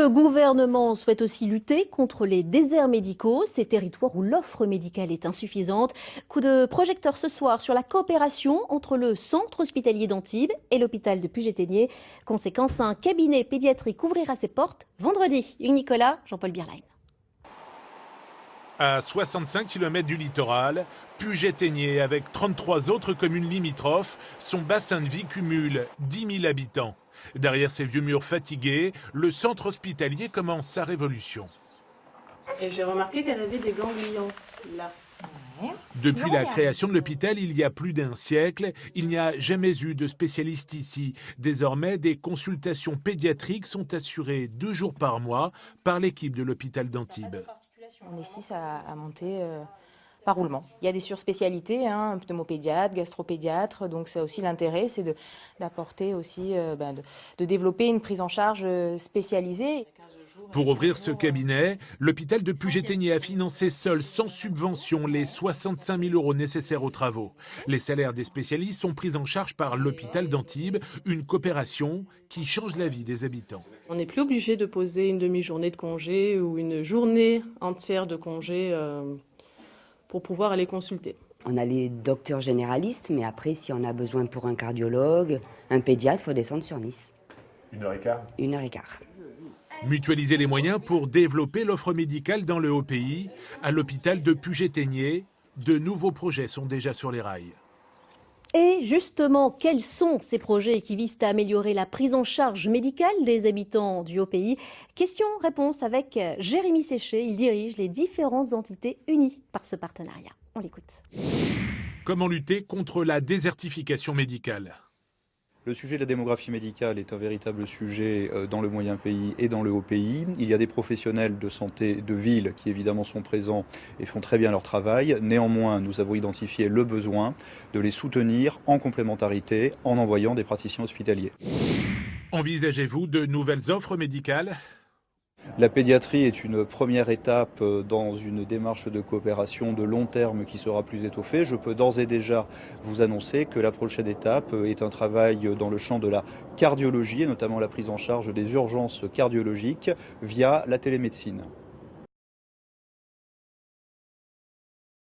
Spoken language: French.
Le gouvernement souhaite aussi lutter contre les déserts médicaux, ces territoires où l'offre médicale est insuffisante. Coup de projecteur ce soir sur la coopération entre le centre hospitalier d'Antibes et l'hôpital de Puget-Théniers. Conséquence, un cabinet pédiatrique ouvrira ses portes vendredi. Hugues Nicolas, Jean-Paul Bierlein. À 65 km du littoral, Puget-Théniers, avec 33 autres communes limitrophes, son bassin de vie cumule 10 000 habitants. Derrière ces vieux murs fatigués, le centre hospitalier commence sa révolution. Et j'ai remarqué qu'elle avait des ganglions, là. Depuis la création de l'hôpital il y a plus d'un siècle, il n'y a jamais eu de spécialiste ici. Désormais, des consultations pédiatriques sont assurées 2 jours par mois par l'équipe de l'hôpital d'Antibes. On est 6 à monter par roulement. Il y a des surspécialités, pneumopédiatre, gastropédiatre, donc c'est aussi l'intérêt, c'est d'apporter aussi, de développer une prise en charge spécialisée. Pour ouvrir ce cabinet, l'hôpital de Puget-Théniers a financé seul, sans subvention, les 65 000 € nécessaires aux travaux. Les salaires des spécialistes sont pris en charge par l'hôpital d'Antibes, une coopération qui change la vie des habitants. On n'est plus obligé de poser une demi-journée de congé ou une journée entière de congé pour pouvoir aller consulter. On a les docteurs généralistes, mais après, si on a besoin pour un cardiologue, un pédiatre, il faut descendre sur Nice. 1h15 1h15. Mutualiser les moyens pour développer l'offre médicale dans le Haut-Pays. À l'hôpital de Puget-Théniers, de nouveaux projets sont déjà sur les rails. Et justement, quels sont ces projets qui visent à améliorer la prise en charge médicale des habitants du Haut-Pays? Question-réponse avec Jérémy Séché. Il dirige les différentes entités unies par ce partenariat. On l'écoute. Comment lutter contre la désertification médicale ? Le sujet de la démographie médicale est un véritable sujet dans le moyen pays et dans le haut pays. Il y a des professionnels de santé de ville qui évidemment sont présents et font très bien leur travail. Néanmoins, nous avons identifié le besoin de les soutenir en complémentarité en envoyant des praticiens hospitaliers. Envisagez-vous de nouvelles offres médicales ? La pédiatrie est une première étape dans une démarche de coopération de long terme qui sera plus étoffée. Je peux d'ores et déjà vous annoncer que la prochaine étape est un travail dans le champ de la cardiologie et notamment la prise en charge des urgences cardiologiques via la télémédecine.